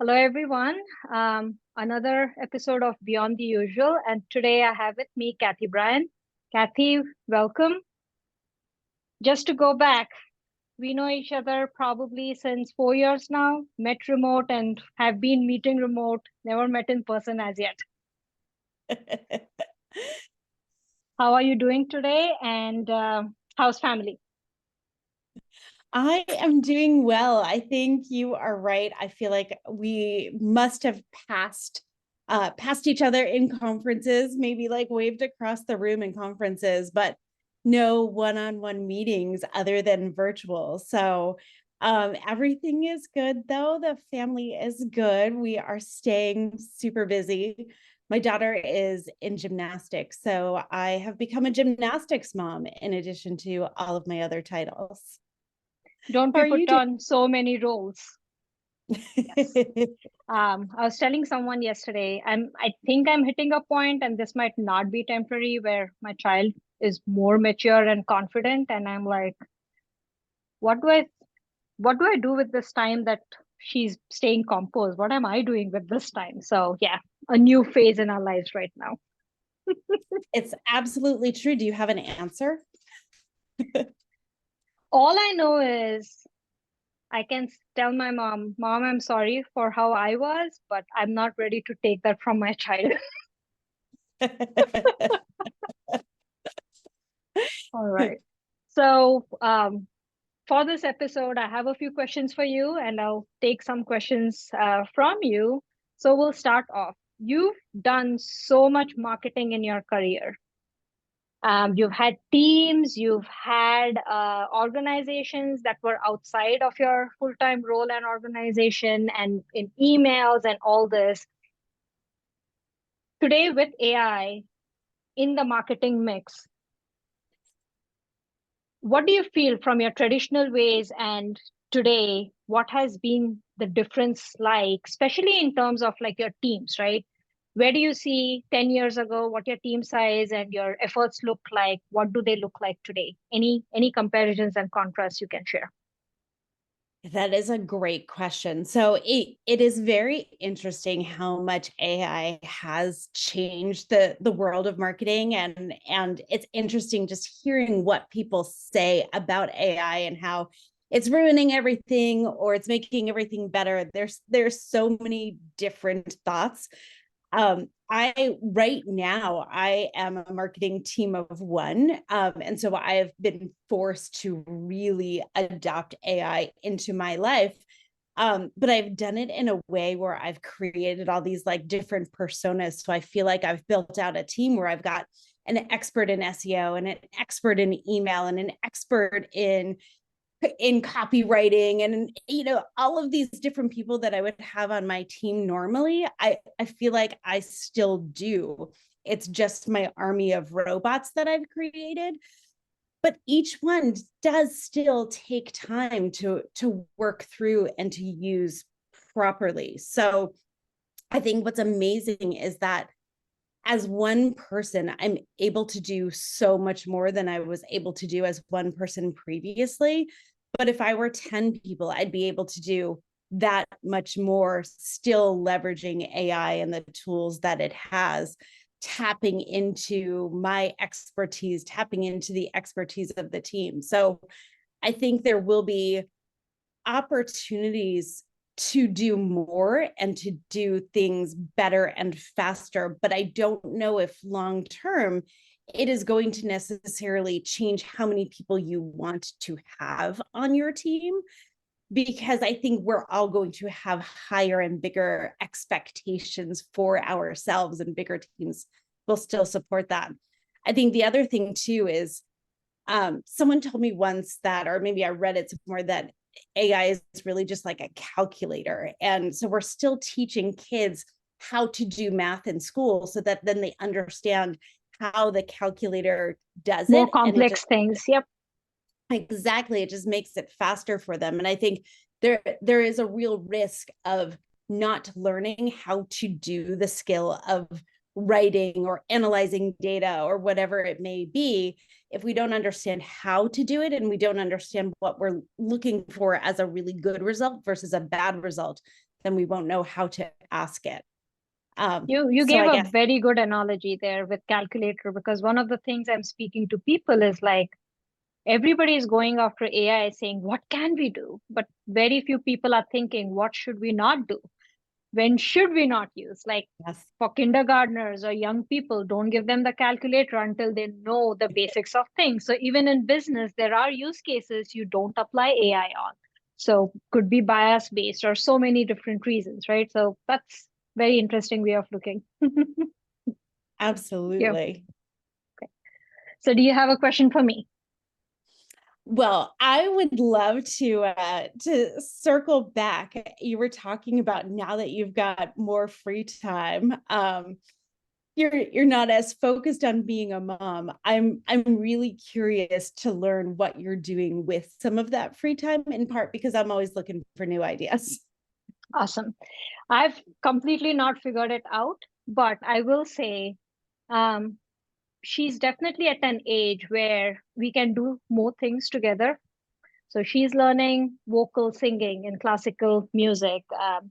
Hello, everyone. Another episode of Beyond the Usual. And today I have with me Kathy Bryan. Kathy, welcome. Just to go back, we know each other probably since 4 years now, met remote and have been meeting remote, never met in person as yet. How are you doing today? And how's family? I am doing well. I think you are right. I feel like we must have passed each other in conferences, maybe like waved across the room in conferences, but no one-on-one meetings other than virtual. So everything is good though. The family is good. We are staying super busy. My daughter is in gymnastics, so I have become a gymnastics mom in addition to all of my other titles. Don't How we are put you doing? on so many roles? Yes. I was telling someone yesterday, I think I'm hitting a point, and this might not be temporary, where my child is more mature and confident, and I'm like, what do I what do I do with this time that she's staying composed? What am I doing with this time? So yeah, a new phase in our lives right now. It's absolutely true. Do you have an answer? All I know is I can tell my mom, I'm sorry for how I was, but I'm not ready to take that from my child. All right. So for this episode, I have a few questions for you, and I'll take some questions from you. So we'll start off. You've done so much marketing in your career. You've had teams, you've had organizations that were outside of your full time role and organization, and in emails and all this. Today, with AI in the marketing mix, what do you feel from your traditional ways and today? What has been the difference like, especially in terms of like your teams, right? Where do you see 10 years ago what your team size and your efforts look like? What do they look like today? Any comparisons and contrasts you can share? That is a great question. So it is very interesting how much AI has changed the world of marketing, and it's interesting just hearing what people say about AI and how it's ruining everything or it's making everything better. There's so many different thoughts. I right now I am a marketing team of one, and so I have been forced to really adopt AI into my life. But I've done it in a way where I've created all these like different personas. So I feel like I've built out a team where I've got an expert in SEO and an expert in email and an expert in copywriting and all of these different people that I would have on my team normally. I feel like I still do. It's just my army of robots that I've created, but each one does still take time to work through and to use properly. So I think what's amazing is that as one person, I'm able to do so much more than I was able to do as one person previously. But if I were 10 people, I'd be able to do that much more, still leveraging AI and the tools that it has, tapping into my expertise, tapping into the expertise of the team. So I think there will be opportunities to do more and to do things better and faster. But I don't know if long term it is going to necessarily change how many people you want to have on your team, because I think we're all going to have higher and bigger expectations for ourselves, and bigger teams will still support that. I think the other thing too is someone told me once that, or maybe I read it somewhere, that AI is really just like a calculator. And so we're still teaching kids how to do math in school so that then they understand how the calculator does More it. And it complex just things. Yep. exactly, it just makes it faster for them. And I think there is a real risk of not learning how to do the skill of writing or analyzing data or whatever it may be if we don't understand how to do it, and we don't understand what we're looking for as a really good result versus a bad result. then we won't know how to ask it. You So gave I a guess, very good analogy there with calculator, because one of the things I'm speaking to people is like everybody is going after AI saying, what can we do? But very few people are thinking, what should we not do? When should we not use? Like yes, for kindergartners or young people, don't give them the calculator until they know the basics of things. So even in business, there are use cases you don't apply AI on. So could be bias based or so many different reasons, right? So that's very interesting way of looking. Yeah. absolutely. So do you have a question for me? Well, I would love to circle back. You were talking about now that you've got more free time. You're not as focused on being a mom. I'm really curious to learn what you're doing with some of that free time, in part because I'm always looking for new ideas. Awesome. I've completely not figured it out, but I will say um, she's definitely at an age where we can do more things together. So she's learning vocal singing and classical music.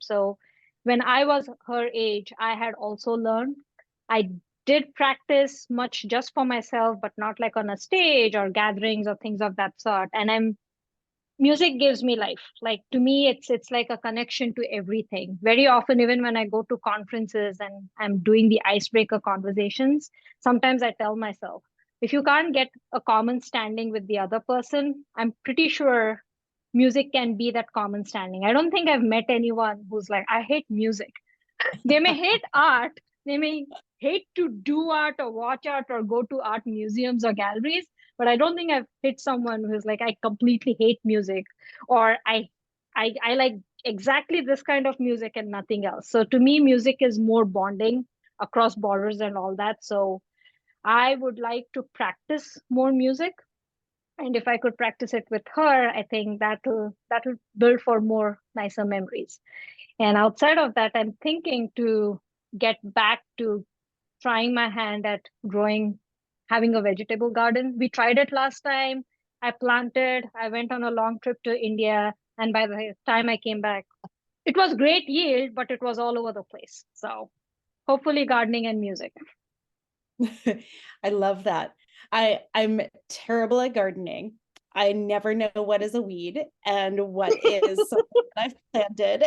So when I was her age, I had also learned. I did practice much just for myself, but not like on a stage or gatherings or things of that sort. And music gives me life. Like to me, it's like a connection to everything. Very often, even when I go to conferences and I'm doing the icebreaker conversations, sometimes I tell myself, if you can't get a common standing with the other person, I'm pretty sure music can be that common standing. I don't think I've met anyone who's like, I hate music. They may hate art, they may hate to do art or watch art or go to art museums or galleries, but I don't think I've hit someone who's like, I completely hate music, or I like exactly this kind of music and nothing else. So to me, music is more bonding across borders and all that. So I would like to practice more music. And if I could practice it with her, I think that'll build for more nicer memories. And outside of that, I'm thinking to get back to trying my hand at growing, having a vegetable garden. We tried it last time. I planted, I went on a long trip to India. And by the time I came back, it was great yield, but it was all over the place. So hopefully gardening and music. I love that. I'm terrible at gardening. I never know what is a weed and what is something that I've planted.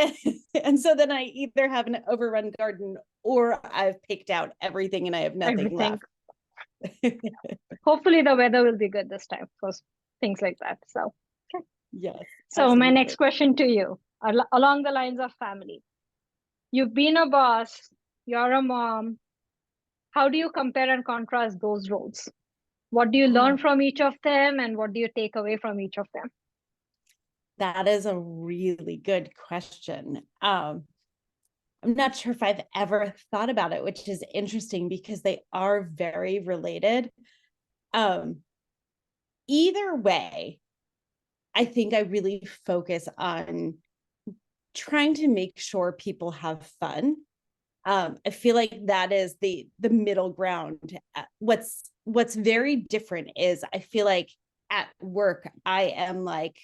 And so then I either have an overrun garden or I've picked out everything and I have nothing Everything. left. Hopefully the weather will be good this time for things like that. So, okay. Yes, So my next absolutely. question to you, along the lines of family. You've been a boss, you're a mom. How do you compare and contrast those roles? What do you learn Oh, from each of them, and what do you take away from each of them? that is a really good question. I'm not sure if I've ever thought about it, which is interesting because they are very related. Um, Either way, I think I really focus on trying to make sure people have fun. I feel like that is the middle ground. What's very different is I feel like at work I am like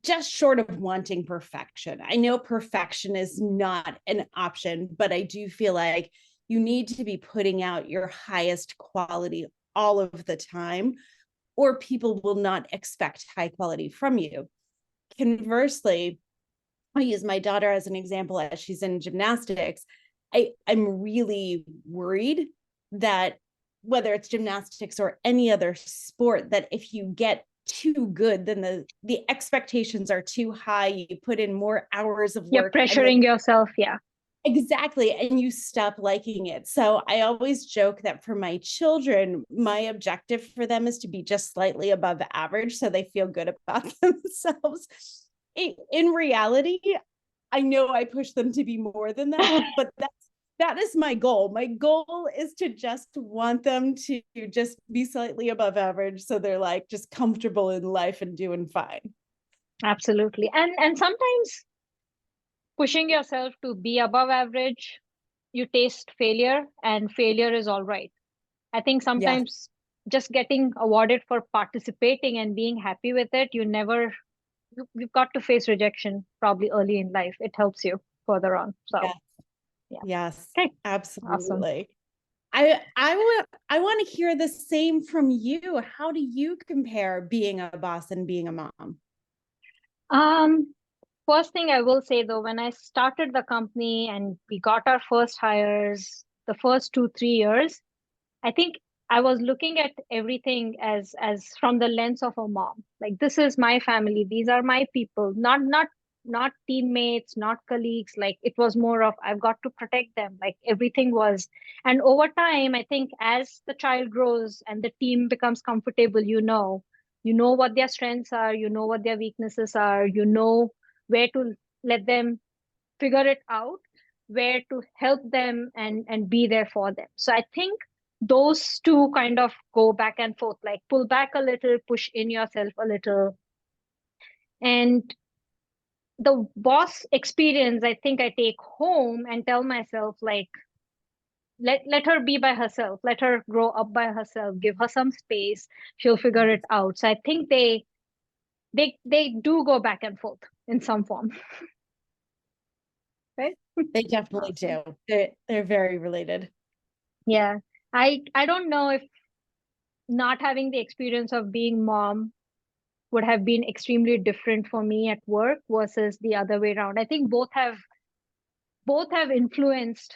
just short of wanting perfection. I know perfection is not an option, but I do feel like you need to be putting out your highest quality all of the time, or people will not expect high quality from you. Conversely, I'll use my daughter as an example as she's in gymnastics. I'm really worried that whether it's gymnastics or any other sport, that if you get too good, then the expectations are too high. You put in more hours of You're work and then pressuring yourself. Yeah, exactly, and you stop liking it. So I always joke that for my children, my objective for them is to be just slightly above average so they feel good about themselves. In reality, I know I push them to be more than that, but that is my goal. My goal is to just want them to just be slightly above average so they're like just comfortable in life and doing fine. absolutely. And sometimes pushing yourself to be above average, you taste failure, and failure is all right. I think Yes. sometimes just getting awarded for participating and being happy with it, you never we've got to face rejection probably early in life. It helps you further on. So Yes. yeah. Yes, Okay. Awesome. absolutely. I want to hear the same from you. How do you compare being a boss and being a mom? Um, First thing I will say though, when I started the company and we got our first hires, the first 2, 3 years, I think I was looking at everything as from the lens of a mom. Like this is my family, these are my people, not teammates, not colleagues. Like it was more of I've got to protect them. Like everything was. And over time, I think as the child grows and the team becomes comfortable, you know what their strengths are, you know what their weaknesses are, you know where to let them figure it out, where to help them and be there for them. So I think those two kind of go back and forth, like pull back a little, push in yourself a little. And the boss experience, I think I take home and tell myself like, let her be by herself, let her grow up by herself, give her some space, she'll figure it out. So I think they do go back and forth in some form. Right. They definitely Awesome. do. They're very related. Yeah. I don't know if not having the experience of being mom would have been extremely different for me at work versus the other way around. I think both have influenced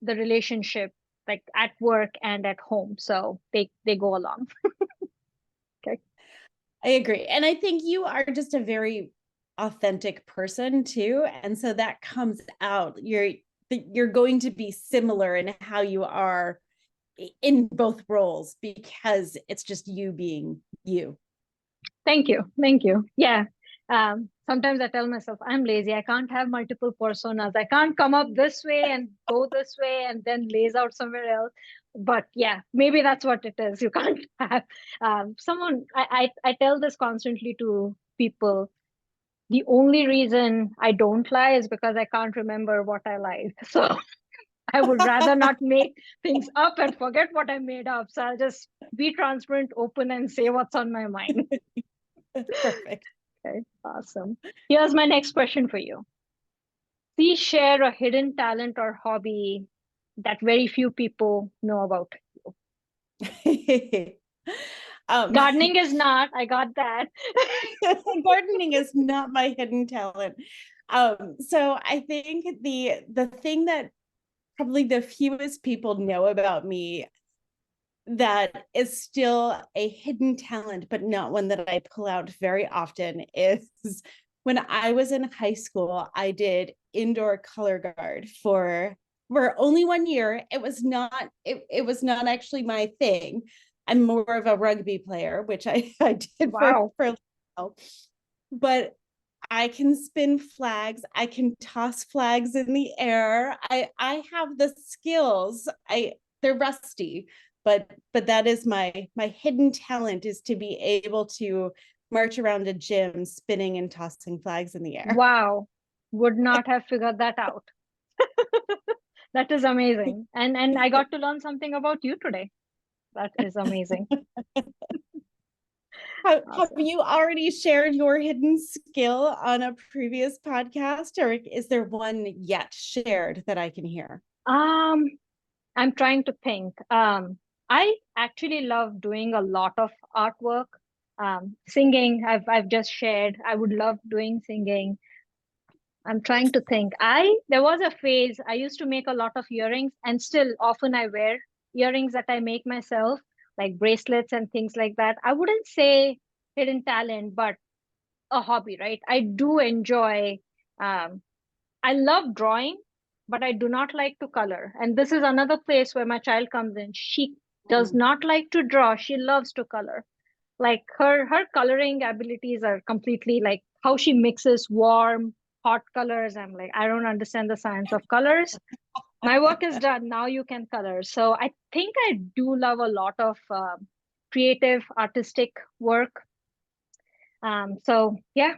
the relationship, like at work and at home. So they go along. Okay. I agree. And I think you are just a very authentic person too. And so that comes out. You're going to be similar in how you are in both roles because it's just you being you. Thank you. Thank you. Yeah. Sometimes I tell myself I'm lazy. I can't have multiple personas. I can't come up this way and go this way and then lays out somewhere else. But yeah, maybe that's what it is. You can't have someone. I tell this constantly to people. The only reason I don't lie is because I can't remember what I lied. So I would rather not make things up and forget what I made up. So I'll just be transparent, open, and say what's on my mind. Perfect. Okay, awesome. Here's my next question for you. Please share a hidden talent or hobby that very few people know about. um, Gardening is not, I got that. gardening is not my hidden talent. So I think the thing that probably the fewest people know about me that is still a hidden talent, but not one that I pull out very often is when I was in high school, I did indoor color guard for only 1 year. It was not actually my thing. I'm more of a rugby player, which I did Wow. for a while. But I can spin flags. I can toss flags in the air. I have the skills. They're rusty, but that is my hidden talent is to be able to march around a gym spinning and tossing flags in the air. Wow. Would not have figured that out. That is amazing. And I got to learn something about you today. That is amazing. Have Awesome. you already shared your hidden skill on a previous podcast, or is there one yet shared that I can hear? Um, I'm trying to think. I actually love doing a lot of artwork. Singing, I've just shared. I would love doing singing. I'm trying to think. There was a phase I used to make a lot of earrings, and still often I wear earrings that I make myself, like bracelets and things like that. I wouldn't say hidden talent, but a hobby, right? I do enjoy. Um, I love drawing, but I do not like to color. And this is another place where my child comes in. She does not like to draw. She loves to color. Like her coloring abilities are completely like how she mixes warm, hot colors. I'm like, I don't understand the science of colors. My work is done. Now you can color. So I think I do love a lot of creative, artistic work. So yeah,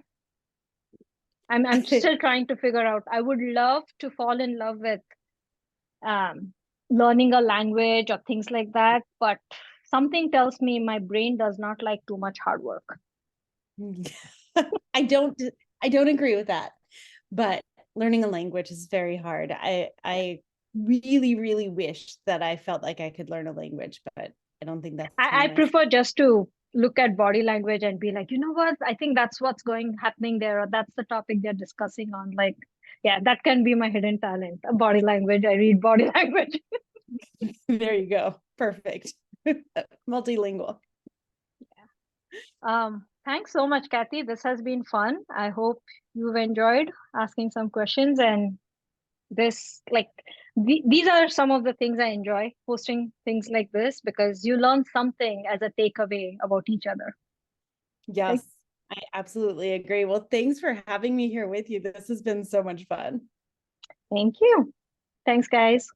I'm still trying to figure out. I would love to fall in love with um, learning a language or things like that, but something tells me my brain does not like too much hard work. I don't I don't agree with that. But learning a language is very hard. I really, really wish that I felt like I could learn a language, but I don't think that's I one of my prefer just to look at body language and be like, you know what? I think that's what's going happening there, or that's the topic they're discussing on. Like, yeah, that can be my hidden talent. Body language. I read body language. There you go. Perfect. Multilingual. Thanks so much, Kathy. This has been fun. I hope you've enjoyed asking some questions, and this like these are some of the things I enjoy hosting things like this, because you learn something as a takeaway about each other. Right? Yes, I absolutely agree. Well, thanks for having me here with you. This has been so much fun. Thank you. Thanks, guys.